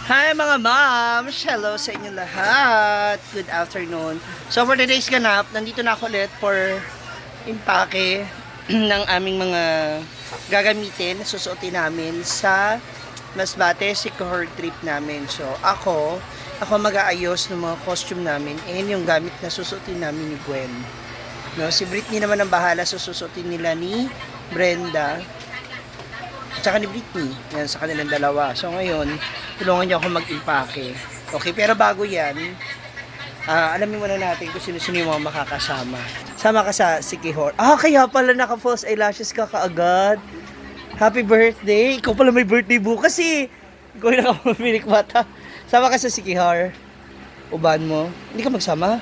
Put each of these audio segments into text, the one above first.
Hi mga moms! Hello sa inyo lahat! Good afternoon. So for today's ganap, nandito na ako ulit for impake ng aming mga gagamitin, susuotin namin sa Masbate Siquijor trip namin. So ako mag-aayos ng mga costume namin and yung gamit na susuotin namin ni Gwen. No, si Britney naman ang bahala sa susuotin nila ni Brenda at saka ni Britney. Yan sa kanilang dalawa. So ngayon, tulungan niyo ako mag-impake. Okay, pero bago yan, alamin muna natin kung sino-sino yung mga makakasama. Sama ka sa Siquijor. Kaya pala naka-false eyelashes ka kaagad. Happy birthday! Ikaw pala may birthday bukas eh. Ikaw yung nakapamilik mata. Sama ka sa Siquijor. Uban mo. Hindi ka magsama?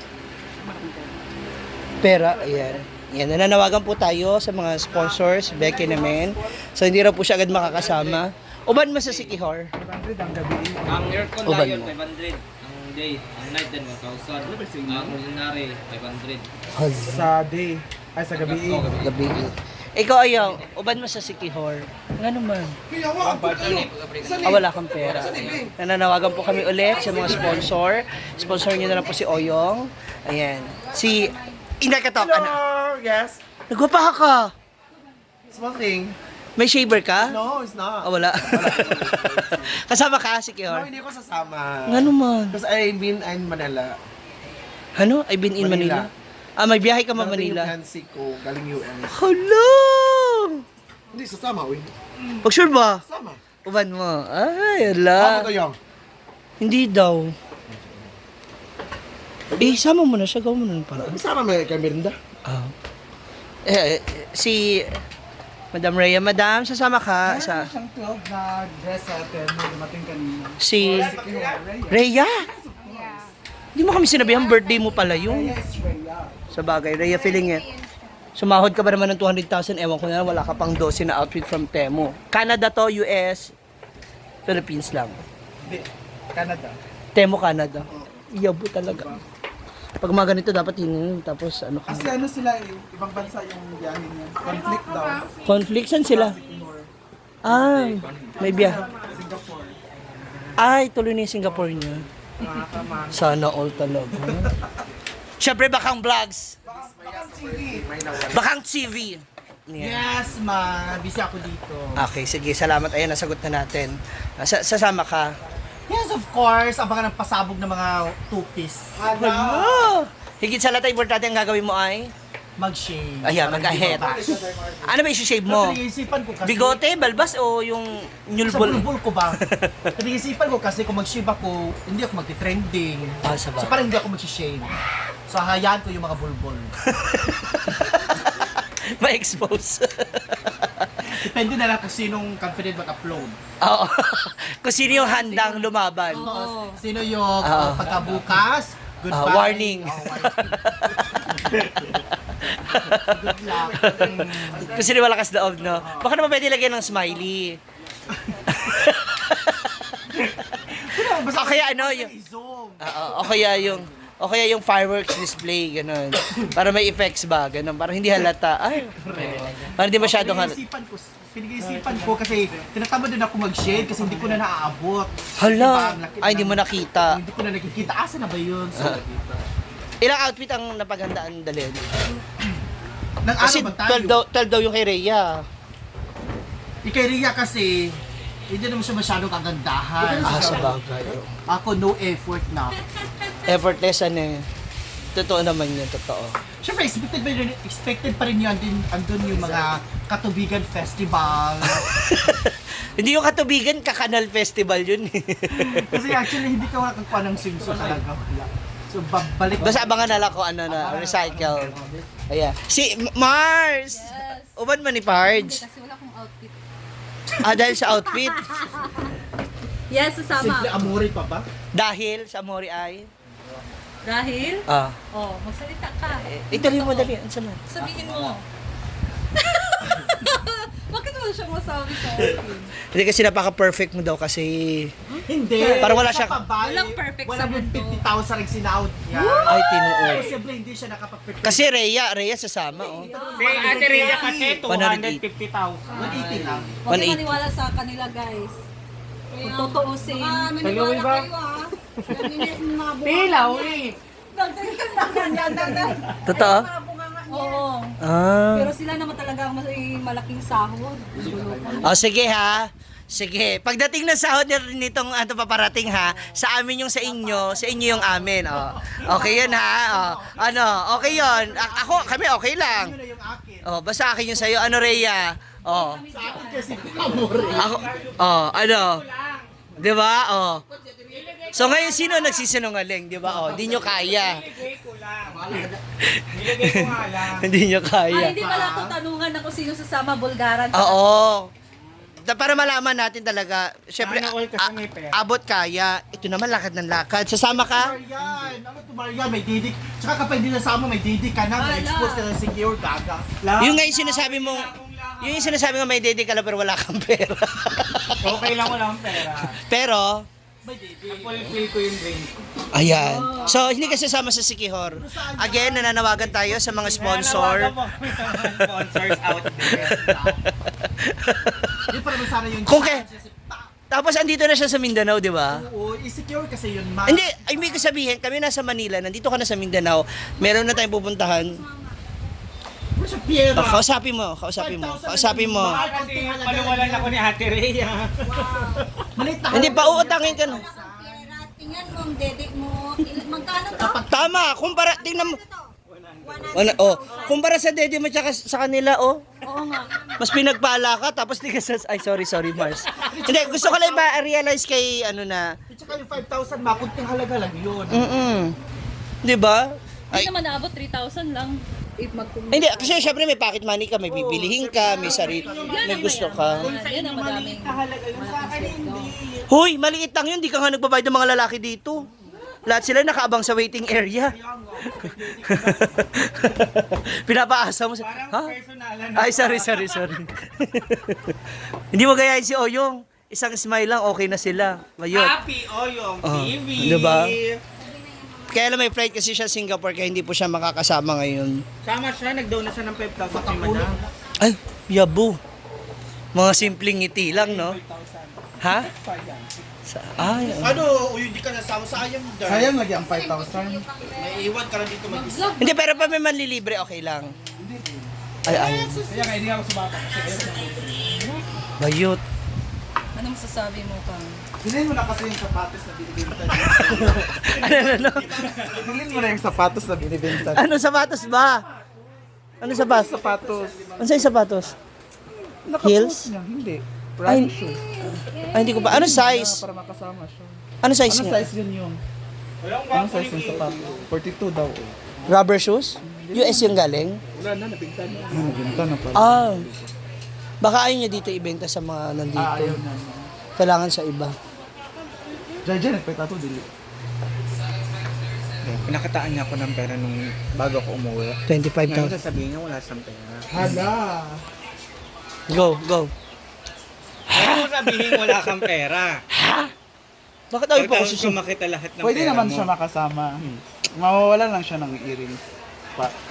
Pera, ayan. Yan, nananawagan po tayo sa mga sponsors, Becky naman. So hindi raw po siya agad makakasama. Uban mo sa Siquijor. 500 ang gabi. Ang aircon Uban na yun, mo. 500. Ang day, ang night din, 1,000. Ang ordinary, 500. Sa day. Ay, sa gabi. Oh, gabi. Gabi. Ikaw ayaw, uban mo sa Siquijor. Nga naman. Wala kang pera. Nananawagan po kami ulit sa mga sponsor. Sponsor niyo na lang po si Oyong. Ayan. Si Inakatok. Hello! Yes? Nagwapaha ka. Small thing. May shaver ka? No, it's not. Wala. Kasama ka, No, Siquijor? hindi ko sasama. Nga naman. Because I've been in Manila. Ano? I've been in Manila. May biyahe ka ma Narating Manila. yung fiancé ko, galing US. Hello! Hindi, sasama, uy. Pag sure ba? Sasama. Uban mo. Ay, Ako ala. to yung. Hindi daw. Sama mo na siya. Gawin mo na ng paraan. Sama mo kay Miranda. Si Madam Rhea. Madam, sasama ka sa Siyang 12 na dress sa hotel mo, dumating kanina. si Rhea? Hindi mo kami sinabi ang birthday mo pala yun. Yes, Rhea. Sa bagay, Rhea, feeling eh. Sumahod ka ba naman ng 200,000? Ewan ko na, wala ka pang 12 na outfit from Temu. Canada to, US, Philippines lang. Hindi, Canada. Temu, Canada. Iyabo talaga. Pag mga ganito, dapat yun. Tapos ano ka. Kasi ano sila eh, ibang bansa yung biyahe niya. Conflict daw. Conflict, saan sila? Siquijor. May biyahe. Singapore. Tuloy na yung Singapore niya. Mga Sana all talaga. Siyempre, Bakang Vlogs. Bakang TV. Yeah. Yes, ma. Busy ako dito. Okay, sige. Salamat. Ayan, nasagot na natin. Sasama ka. Yes, of course. Abangan ng pasabog ng mga two-piece. Hello! Higit sa lahat, importante ang gagawin mo ay? Mag-shave. Ayan, mag-ahead. Ano ba isi-shave mo? Pinag-iisipan ko kasi... Bigote, balbas, o yung Sa nyulbol? bulbul ko ba? Pinag-iisipan ko kasi kung mag-shave ako, hindi ako magti-trending. Sa So parang hindi ako mag-shave. So hayaan ko yung mga bulbul. Ma-expose. Depende na lang kung sinong confident mag-upload. Oo. Kung sino yung handang lumaban. Sino yung pagkabukas, goodbye. Warning. Good luck. Kung sino malakas loob, no? Baka naman pwede lagyan ng smiley. Basta O kaya ano, yung... i-zoom. O kaya yung fireworks display, gano'n. Para may effects ba, gano'n. Para hindi halata. Para hindi masyadong halata. Pinag-iisipan ko kasi tinatamad din ako mag-shade kasi hindi ko na naaabot. Hala! Diba, ang laki Hindi mo ng- nakita. Hindi ko na nakikita. Asa na ba yun? So, Ilang outfit ang napaghandaan dalhin? nang Kasi ano ba tayo? 12 daw yung kay Rhea. Kay Rhea kasi, hindi naman siya masyadong kagandahan. Sa bagay. Ako, no effort na. Effortless, ano eh. Totoo naman yun, totoo. Siyempre, expected pa rin yun. Andun yung mga Katubigan Festival. Hindi yung Katubigan, Kakanal Festival yun eh. Kasi actually, hindi ka makakagpa ng swimsuit talaga. So, babalik. Basta abangan na lang kung ano na, recycle. Ayan. Si Mars! Yes. Uban mo ni Parge. Kasi wala akong outfit. Dahil sa outfit. Yes, sasama. Simple amore pa ba? Dahil sa Mori ay. Dahil? Ah. Magsalita ka. Ituloy mo dali. Ano naman? Sabihin mo. Bakit mo siya masabi sa akin? Hindi kasi napaka-perfect mo daw kasi. Hindi. Parang wala siya- Walang perfect sa mundo. 150,000 ang sinaut niya. Ay, tinuod. Posible hindi siya nakapag-perfect. Kasi Rhea sasama oh. Si Ate Rhea kasi 180. 250,000. 180 lang. Huwag 180. maniwala sa kanila, guys. Kung tutuusin. Naniwala kayo ah. Naninis ng mga bunga. Pilaw eh. Totoo? Oo. Ah. Pero sila naman talaga ang mas malaking sahod. O sige ha. Sige. Pagdating ng sahod nitong paparating ha, sa amin yung sa inyo yung amin. O. Okay yun ha. O. Ano, okay yun. Kami okay lang. Yun na yung akin. O, basta akin yung sa'yo. Ano, Rhea? O. Sa akin kasi pamore. Ako, ano? Di ba? So ngayon, sino nagsisinungaling? Di ba? Di nyo kaya. Nilagay ko nga lang. Hindi nyo kaya. Hindi pala ito tanungan na kung sino sasama Bulgaran. Oo. Para malaman natin talaga, syempre, Sana all kasi may pera. abot kaya. Ito naman, lakad ng lakad. Sasama ka? Marian, ano to Marian, may didik. Tsaka kapag hindi nasama, may didik ka na, may expose ka na secure, gaga. Yung nga yung sinasabi mo, yung sinasabi mo may dede ka lang pero wala kang pera. Okay lang, wala akong pera. Pero, May didik. Fulfill ko yung dream ko. ayan. So, hindi ka sasama sa Sikihor. Again, nananawagan tayo sa mga sponsor. Sponsors out there. Yun pa naman sana yung Kung Tapos andito na siya sa Mindanao, di ba? Oo, i-secure kasi yun, ma. Hindi, ay may ko sabihin, kami nasa Manila, nandito ka na sa Mindanao, meron na tayong pupuntahan. Ano siya, Piera? Kausapin mo. Mahal kasi paluwalan ako ni Ate Rhea. Maliit na Hindi, pauutangin ka na. Pera, tingnan mo ang dedek mo. Magkano to? Tama, tingnan mo. 100,000. Kumpara sa dede mo tsaka sa kanila, Oo nga. mas pinagpala ka, tapos di ka ay, sorry, Mars. Hindi, gusto ko lang realize kay, na, Tsaka yung 5,000, makunting halaga lang yun. di ba? Hindi Ay, naman naabot 3,000 lang. If magkumpara. hindi, kasi syempre may pocket money ka, may bibilihin ka, may sarili, may gusto ka. Yan ang madaming. Halaga yun sa akin, hindi. Hoy, maliit lang yun, di ka nga nagbabayad ng mga lalaki dito. Lahat sila nakaabang sa waiting area. Pinapaasa mo sa... Ha? Ay, sorry. Hindi mo gayahin si Oyong. Isang smile lang, okay na sila. Mayot. Happy Oyong TV. Diba? Kaya lang may flight kasi siya Singapore, kaya hindi po siya makakasama ngayon. Sama siya, nag-down na siya ng 5,000 kay Madam. Ay, yabo. Mga simpleng ngiti lang, no? Ha? Ay, Ano, hindi ka nasama, sayang dahil. Sayang lagi ang 5,000. May iwan ka na dito mag-isa. hindi, pero pa may manlilibre, okay lang. Ay. Kaya nga hindi ako sumapa kasi ayaw sa Bayot. Ano masasabi mo, Kang? Bilhin mo na kasi yung sapatos na binibenta niya. Ano? Bilhin mo na yung sapatos na binibenta niya. Ano sapatos ba? Ano sapatos? Sapatos. Ano sa sapatos? Nakapost niya, hindi. Ay, Running shoes. ay, hindi ko pa. Ano size? Para makasama siya. Ano size Ano niya? size yun yung? Anong size yung sapatos? 42 daw eh. Rubber shoes? US yung galing? Wala na, nabigta na. Nabigta na pala. Ah. Baka ayaw niya dito ibenta sa mga nandito. Ayaw na. Kailangan sa iba. Diyan, nagpita to, dili. Pinakataan niya ako ng pera nung bago ako umuwi. 25,000. sasabihin niya wala siyang pera. Hala! Go. Ano sabihin wala kang pera? Bakit ayaw pa ko susunod? makita lahat ng Pwede naman siya makasama. Mawawala lang siya ng earrings.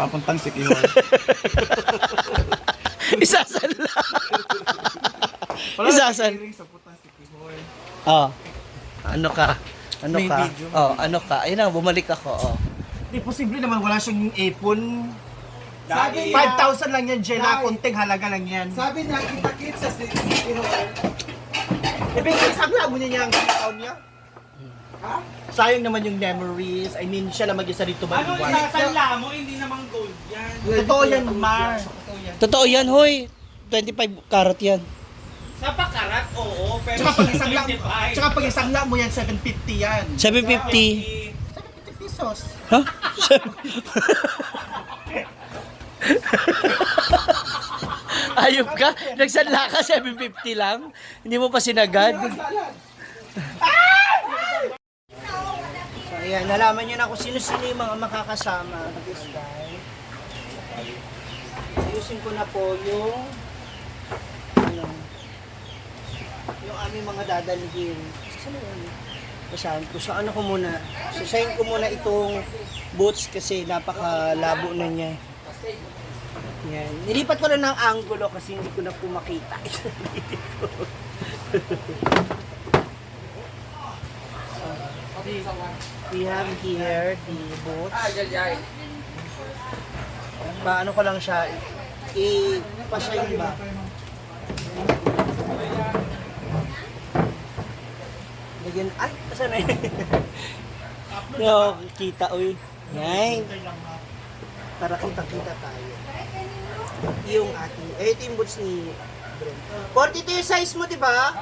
Papuntang Sikihor. Isasala. Wala Isasal. earrings sa putang Sikihor. Oh. Ano ka? May video. Ano ka? Ayun na, bumalik ako. Oh. Hindi, posible naman wala siyang ipon. Sabi niya- 5,000 lang yan, Jenna. Kunting halaga lang yan. Sabi niya, kita-kit sa Sikihor. Isang mo niya yung account niya. Sayang naman yung memories. I mean, siya lang mag-isa dito ba? Ano isasanla mo? Hindi namang gold yan. Totoo yan, Mar. Totoo yan, hoy. 25 karat yan. Sa pakarat, oo. Pero Tsaka pag isang lang, 25. tsaka pag isang lang mo yan, 750 yan. 750. 750 pesos. Ha? Ayop ka? Nagsanla ka, 750 lang? Hindi mo pa sinagad? So, ayan, nalaman nyo na kung sino-sino yung mga makakasama this time. Ayusin ko na po yung yung aming mga dadalhin. Saan yun? Basahan ko. So ano ko muna? Susayin ko muna itong boots kasi napakalabo na niya. Yan. Nilipat ko lang ng angulo kasi hindi ko na po makita. We have here the boots. Paano ko lang siya i-pa-shine ba? Lagyan, ay, asan na yun? No, kita, uy. Yan. Para kita-kita tayo. Yung ating, ito yung boots ni Brent. 42 yung size mo, di ba?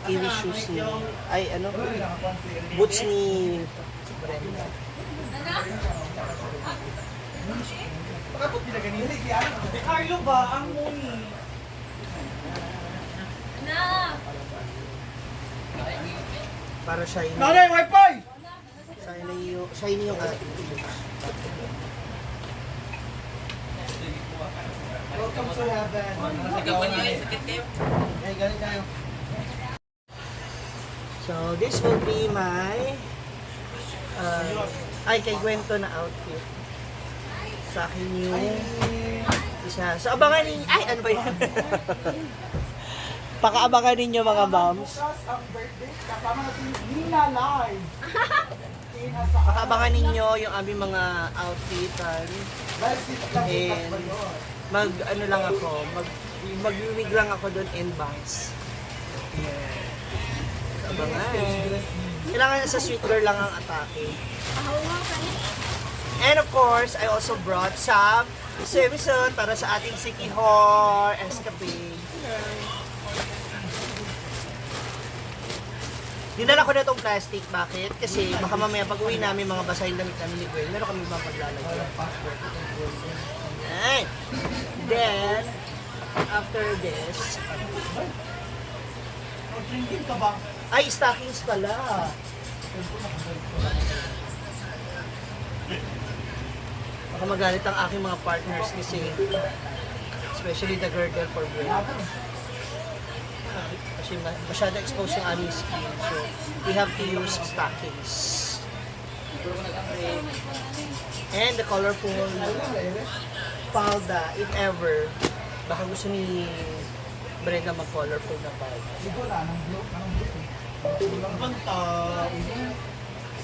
Kiwi shoes ni, ay ano, boots ni Brenda. Carlo ba? Ang muni. Para shiny. Nanay, wifi! Shiny yung ating. Welcome to heaven. Ay, galing tayo. So, this will be my ay, kay Gwento na outfit. Sa akin yung isa. So, abangan ninyo. Ay, ano ba yan? Pakaabangan ninyo mga moms. Bukas ang birthday, kasama natin yung Nina Live. Pakaabangan ninyo yung aming mga outfitan. Live sit lang bukas And ba yun? ano lang ako, mag-wig lang ako doon in bangs. Yeah. Abangan. Kailangan sa sweet girl lang ang atake. And of course, I also brought some swimsuit para sa ating Sikihor escapade. Dinala ko na itong plastic. Bakit? Kasi baka mamaya pag uwi namin mga basa yung damit namin ni Gwen, meron kami mga paglalagay. Alright. Then, after this, Drinking ka ba? ay, stockings pala. Baka magalit ang aking mga partners kasi, especially the girdle for Gwen. Kasi masyado exposed yung aming skin. So, we have to use stockings. And the colorful palda, if ever, baka gusto ni Brenda mag-colorful na palda.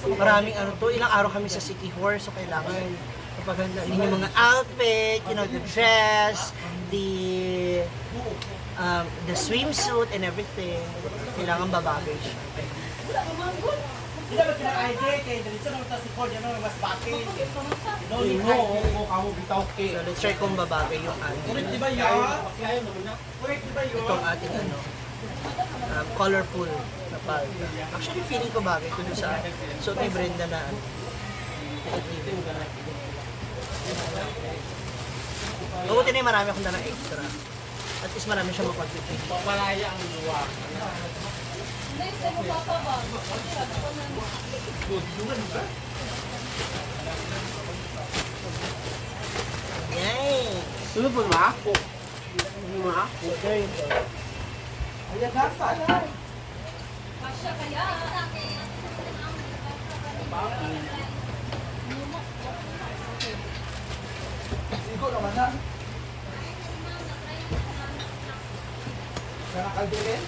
Maraming ano to, ilang araw kami sa City Horse, so kailangan mapaganda ninyo mga outfit, you know, the dress, the swimsuit and everything. Kailangan babagay siya. Hindi ba kinakain kay Dritso naman ta si Ford, yan naman mas bakit. No, ni mo kamo bitaw ke. So let's try kung babagay yung Correct di ating, ba yun? Correct di ba yun? itong ating ano, colorful na palda. Actually, feeling ko bagay ito dun sa suot ni Brenda na ano. Mabuti na yung marami akong dalang extra. At least marami siya mapag-fit. Malaya ang luwa. Yay! Sunod po ba? There you go. Ayan na, sana. Sigo naman na. Kaya nakaldilin?